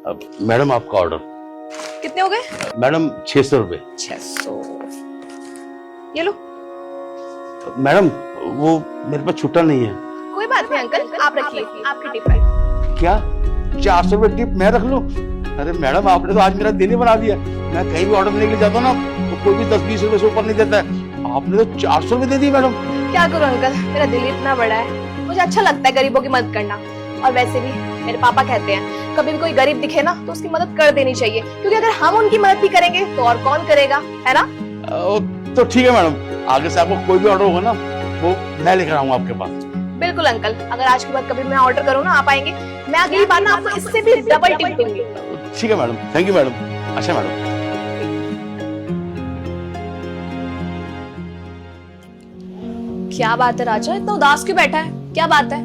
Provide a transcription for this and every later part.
Madam आपका order. कितने हो गए? मैडम 600 रुपये। 600। ये लो। मैडम वो मेरे पास छुट्टा नहीं है। कोई बात नहीं अंकल, आप रखिए, आपकी टिप है। क्या 400 रुपये टिप मैं रख लूं? अरे मैडम आपने तो आज मेरा दिन ही बना दिया। मैं कहीं भी ऑर्डर लेके जाता हूँ ना तो कोई भी 10-20 रुपए से ऊपर नहीं देता है, आपने तो 400 रुपये दे दी मैडम। क्या करूं अंकल, मेरा दिल इतना बड़ा है, मुझे अच्छा लगता है गरीबों की मदद करना। और वैसे भी मेरे पापा कहते हैं कभी भी कोई गरीब दिखे ना तो उसकी मदद कर देनी चाहिए, क्योंकि अगर हम उनकी मदद भी करेंगे तो और कौन करेगा, है ना? तो ठीक है मैडम, आगे से आपको कोई भी ऑर्डर होगा ना वो मैं लेकर आऊंगा आपके पास। बिल्कुल अंकल, अगर आज के बाद कभी मैं ऑर्डर करूँ ना आप आएंगे, मैं अगली बार ना आपको इससे भी डबल टिप दूंगी। ठीक है मैडम, थैंक यू मैडम। अच्छा मैडम। क्या बात है राजा, इतना उदास क्यों बैठा है? क्या बात है?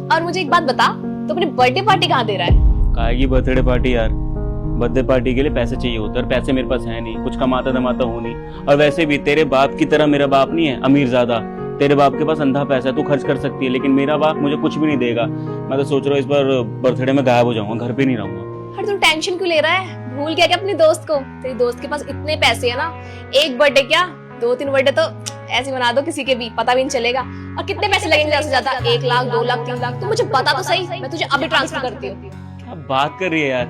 और मुझे एक बात बता, तो अपनी बर्थडे पार्टी कहाँ दे रहा है? काहे की बर्थडे पार्टी यार? बर्थडे पार्टी के लिए पैसे चाहिए होते हैं, पैसे मेरे पास है नहीं, कुछ कमाता धमाता हूँ नहीं। और वैसे भी तेरे बाप की तरह मेरा बाप नहीं है अमीर ज्यादा। तेरे बाप के पास अंधा पैसा है, तू खर्च कर सकती है, लेकिन मेरा बाप मुझे कुछ भी नहीं देगा। मैं तो सोच रहा हूँ इस बार बर्थडे में गायब हो जाऊंगा, घर पे नहीं रहूंगा। अरे तू टेंशन क्यों ले रहा है? भूल गया क्या अपने दोस्त को? तेरी दोस्त के पास इतने पैसे है ना, एक बर्थडे क्या 2-3 बर्थडे तो ऐसे बना दो, किसी के भी पता भी नहीं चलेगा। और कितने पैसे लगेंगे ज्यादा से ज्यादा? 1 लाख, 2 लाख, 3 लाख? तू मुझे बता तो सही, मैं तुझे अभी ट्रांसफर करती हूँ। क्या बात कर रही है यार,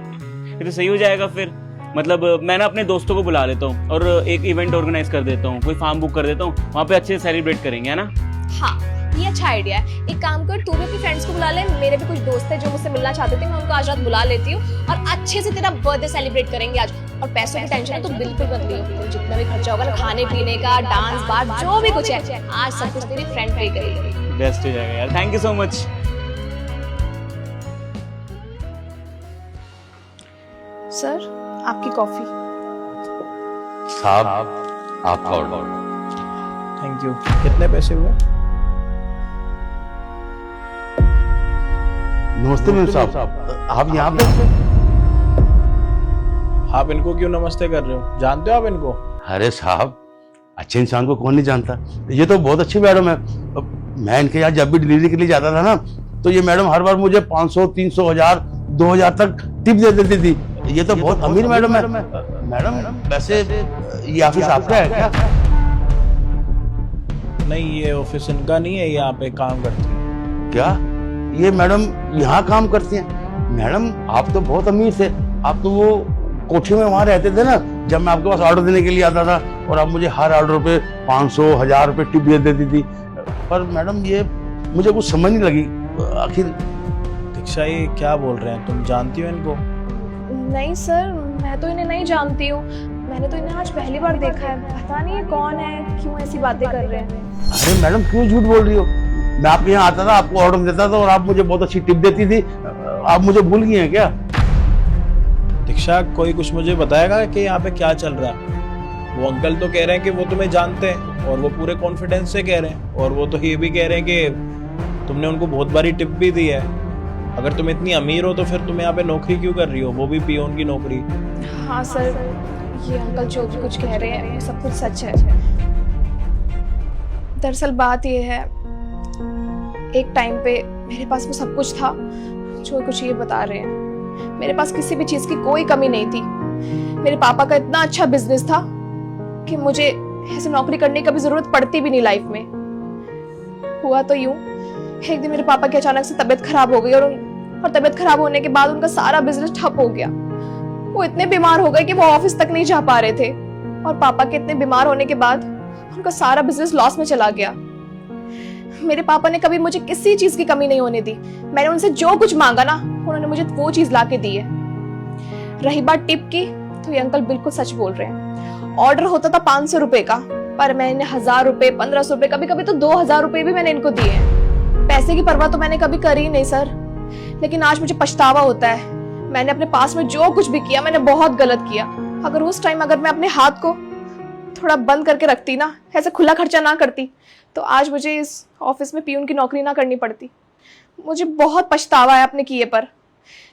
ये तो सही हो जाएगा फिर। मतलब मैं ना अपने दोस्तों को बुला लेता हूँ और एक इवेंट ऑर्गेनाइज कर देता हूँ, कोई फार्म बुक कर देता हूँ, वहाँ पे अच्छे से सेलिब्रेट करेंगे, है ना? हाँ, ये अच्छा आइडिया है। एक काम कर, तू भी अपने फ्रेंड्स को बुला ले, मेरे भी कुछ दोस्त हैं जो मुझसे मिलना चाहते थे, मैं उनको आज रात बुला लेती हूँ और अच्छे से तेरा बर्थडे सेलिब्रेट करेंगे आज। और पैसों की टेंशन है तो बिल्कुल मत लियो, तो जितना भी खर्चा होगा ना, खाने पीने का, डांस बार, जो भी कुछ है, आज सब कुछ तेरी फ्रेंड पे करेगी। बेस्ट हो जाएगा यार, thank you so much. Sir, आपकी कॉफी। साहब आपका ऑर्डर। Thank you. कितने पैसे हुए? नमस्ते मेम साहब, आप यहाँ पे? आप इनको क्यों नमस्ते कर रहे हो? जानते हो आप इनको? अरे साहब, अच्छे इंसान को कौन नहीं जानता। ये तो बहुत अच्छी मैडम है। मैं इनके यहाँ जब भी डिलीवरी के लिए जाता था ना तो ये मैडम हर बार मुझे 500, 300, 1000, 2000 तक टिप दे देती थी। ये तो बहुत अमीर मैडम है। मैडम वैसे ये ऑफिस आपका है क्या? नहीं, ये ऑफिस इनका नहीं है, यहाँ पे काम करती है। क्या ये मैडम यहाँ काम करती हैं? मैडम आप तो बहुत अमीर थे, आप तो वो कोठी में वहाँ रहते थे ना जब मैं आपके पास ऑर्डर देने के लिए आता था, और आप मुझे हर ऑर्डर पे 500, 1000 रुपये टिप दे देती थी। पर मैडम ये मुझे कुछ समझ नहीं लगी आखिर। दीक्षा, ये क्या बोल रहे हैं? तुम जानती हो इनको? नहीं सर, मैं तो इन्हें नहीं जानती हूँ, मैंने तो इन्हें आज पहली बार देखा है। पता नहीं कौन है, क्यों ऐसी बातें कर रहे हैं। अरे मैडम क्यों झूठ बोल रही हो? मैं आपके यहाँ आता था, आपको ऑर्डर देता था और आप मुझे बहुत अच्छी टिप देती थी। आप मुझे भूल गई हैं क्या? दीक्षा, कोई कुछ मुझे बताएगा कि यहाँ पे क्या चल रहा है? वो अंकल तो कह रहे हैं कि वो तुम्हें जानते हैं और वो पूरे कॉन्फिडेंस से कह रहे हैं, और वो तो ये भी कह रहे हैं कि तुमने उनको बहुत बारी टिप भी दी है। अगर तुम इतनी अमीर हो तो फिर तुम यहाँ पे नौकरी क्यों कर रही हो, वो भी पियोन की नौकरी? हाँ सर, ये अंकल जो भी कुछ कह रहे हैं वो सब कुछ सच है। दरअसल बात ये है, एक टाइम पे मेरे पास वो सब कुछ था जो कुछ ये बता रहे हैं। मेरे पास किसी भी चीज की कोई कमी नहीं थी। मेरे पापा का इतना अच्छा बिजनेस था कि मुझे ऐसे नौकरी करने की कभी जरूरत पड़ती भी नहीं लाइफ में। हुआ तो यूं, एक दिन मेरे पापा की अचानक से तबीयत खराब हो गई और तबीयत खराब होने के बाद उनका सारा बिजनेस ठप हो गया। वो इतने बीमार हो गए कि वो ऑफिस तक नहीं जा पा रहे थे, और पापा के इतने बीमार होने के बाद उनका सारा बिजनेस लॉस में चला गया। मेरे पापा ने कभी मुझे किसी चीज की कमी नहीं होने दी। मैंने उनसे जो कुछ मांगा ना, उन्होंने मुझे वो चीज ला के दी है। रही बात टिप की, तो ये अंकल बिल्कुल सच बोल रहे हैं। ऑर्डर होता था 500 रुपए का, पर मैंने 1000 रुपए, 1500 रुपए, कभी कभी तो 2000 रुपए भी मैंने इनको दिए हैं। पैसे की परवाह तो मैंने कभी करी ही नहीं सर, लेकिन आज मुझे पछतावा होता है। मैंने अपने पास में जो कुछ भी किया, मैंने बहुत गलत किया। अगर उस टाइम मैं अपने हाथ को थोड़ा बंद करके रखती ना, ऐसे खुला खर्चा ना करती, तो आज मुझे इस ऑफिस में पियून की नौकरी ना करनी पड़ती। मुझे बहुत पछतावा है अपने किए पर,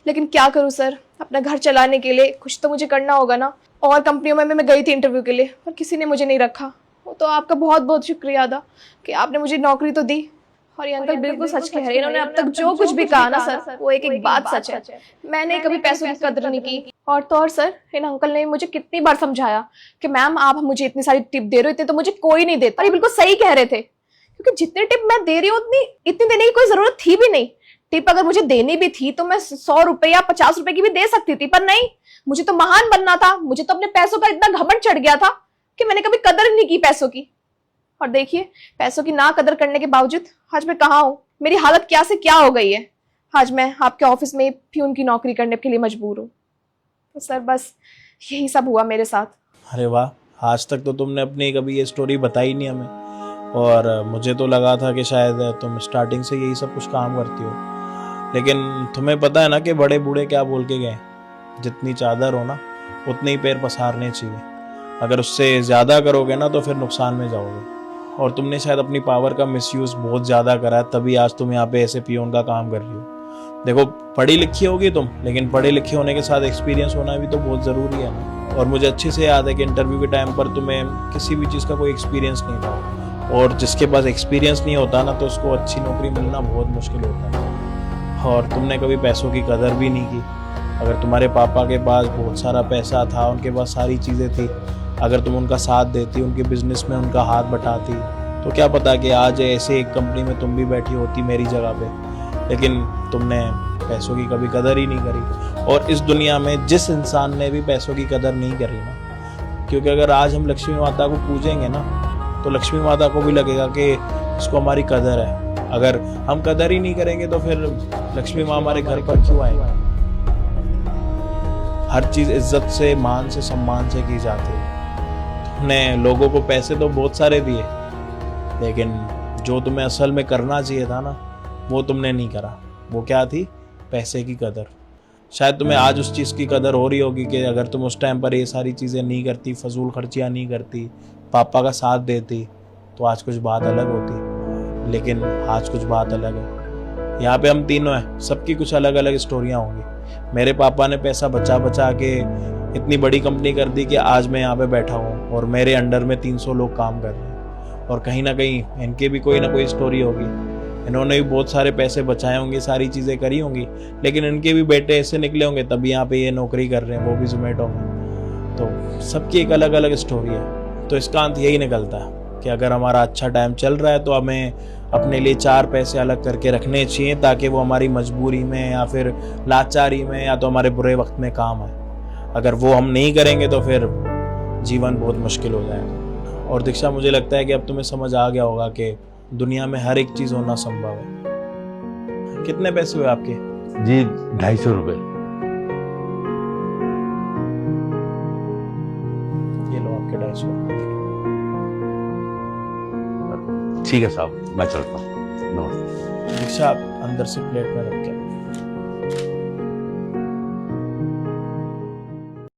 लेकिन क्या करूं सर, अपना घर चलाने के लिए कुछ तो मुझे करना होगा ना। और कंपनियों में मैं गई थी इंटरव्यू के लिए, पर किसी ने मुझे नहीं रखा। वो तो आपका बहुत बहुत शुक्रिया अदा कि आपने मुझे नौकरी तो दी, और ये अंकल बिल्कुल सच कह रहे हैं, इन्होंने अब तक जो कुछ भी कहा ना सर, वो एक एक बात सच है। मैंने कभी पैसों की कदर नहीं की। और तो और सर, इन अंकल ने मुझे कितनी बार समझाया कि मैम आप मुझे इतनी सारी टिप दे रहे हो, इतने तो मुझे कोई नहीं देता। और ये बिल्कुल सही कह रहे थे, क्योंकि जितनी टिप मैं दे रही हूँ इतनी देने की कोई जरूरत थी भी नहीं। टिप अगर मुझे देनी भी थी तो मैं 100 रुपए या 50 रुपए की भी दे सकती थी, पर नहीं, मुझे तो महान बनना था। मुझे तो अपने पैसों का इतना घमंड चढ़ गया था कि मैंने कभी कदर नहीं की पैसों की। और देखिए, पैसों की ना कदर करने के बावजूद आज मैं कहाँ हूँ, मेरी हालत क्या से क्या हो गई है। आज मैं आपके ऑफिस में प्यून की नौकरी करने के लिए मजबूर हूँ। तो सर बस यही सब हुआ मेरे साथ। अरे वाह, आज तक तो तुमने अपनी कभी ये स्टोरी बताई नहीं हमें, और मुझे तो लगा था कि शायद तुम स्टार्टिंग से यही सब कुछ काम करती हो। लेकिन तुम्हें पता है ना कि बड़े बूढ़े क्या बोल के गए, जितनी चादर हो ना उतने ही पैर पसारने चाहिए। अगर उससे ज़्यादा करोगे ना तो फिर नुकसान में जाओगे। और तुमने शायद अपनी पावर का मिसयूज़ बहुत ज़्यादा करा है, तभी आज तुम यहाँ पे ऐसे पियोन का काम कर रही हो। देखो, पढ़ी लिखी होगी तुम, लेकिन पढ़े लिखे होने के साथ एक्सपीरियंस होना भी तो बहुत ज़रूरी है ना। और मुझे अच्छे से याद है कि इंटरव्यू के टाइम पर तुम्हें किसी भी चीज़ का कोई एक्सपीरियंस नहीं था, और जिसके पास एक्सपीरियंस नहीं होता ना तो उसको अच्छी नौकरी मिलना बहुत मुश्किल होता है। और तुमने कभी पैसों की कदर भी नहीं की। अगर तुम्हारे पापा के पास बहुत सारा पैसा था, उनके पास सारी चीज़ें थी, अगर तुम उनका साथ देती, उनके बिजनेस में उनका हाथ बटाती, तो क्या पता कि आज ऐसे एक कंपनी में तुम भी बैठी होती मेरी जगह पे। लेकिन तुमने पैसों की कभी कदर ही नहीं करी। और इस दुनिया में जिस इंसान ने भी पैसों की कदर नहीं करी ना, क्योंकि अगर आज हम लक्ष्मी माता को पूजेंगे ना तो लक्ष्मी माता को भी लगेगा कि इसको हमारी कदर है। अगर हम कदर ही नहीं करेंगे तो फिर लक्ष्मी माँ हमारे घर पर क्यों आएंगे। हर चीज़ इज्जत से, मान से, सम्मान से की जाती है। तुमने लोगों को पैसे तो बहुत सारे दिए, लेकिन जो तुम्हें असल में करना चाहिए था ना वो तुमने नहीं करा। वो क्या थी? पैसे की कदर। शायद तुम्हें आज उस चीज़ की कदर हो रही होगी कि अगर तुम उस टाइम पर ये सारी चीज़ें नहीं करती, फजूल खर्चियाँ नहीं करती, पापा का साथ देती, तो आज कुछ बात अलग होती। लेकिन आज कुछ बात अलग है। यहाँ पे हम तीनों हैं, सबकी कुछ अलग अलग स्टोरियाँ होंगी। मेरे पापा ने पैसा बचा बचा के इतनी बड़ी कंपनी कर दी कि आज मैं यहाँ पे बैठा हूँ और मेरे अंडर में 300 लोग काम कर रहे हैं। और कहीं ना कहीं इनके भी कोई ना कोई स्टोरी होगी। इन्होंने भी बहुत सारे पैसे बचाए होंगे, सारी चीज़ें करी होंगी, लेकिन इनके भी बेटे ऐसे निकले होंगे तभी यहाँ पे ये नौकरी कर रहे हैं, वो भी जोमेटो में। तो सबकी एक अलग अलग स्टोरी है। तो इसका अंत यही निकलता है कि अगर हमारा अच्छा टाइम चल रहा है तो हमें अपने लिए 4 पैसे अलग करके रखने चाहिए, ताकि वो हमारी मजबूरी में या फिर लाचारी में या तो हमारे बुरे वक्त में काम आए। अगर वो हम नहीं करेंगे तो फिर जीवन बहुत मुश्किल हो जाएगा। और दीक्षा, मुझे लगता है कि अब तुम्हें समझ आ गया होगा कि दुनिया में हर एक चीज़ होना संभव है। कितने पैसे हुए आपके? जी 250 रुपये। ये लो आपके 250। ठीक है साहब, मैं चलता हूँ। नमस्ते। दीक्षा, अंदर से प्लेट में रख के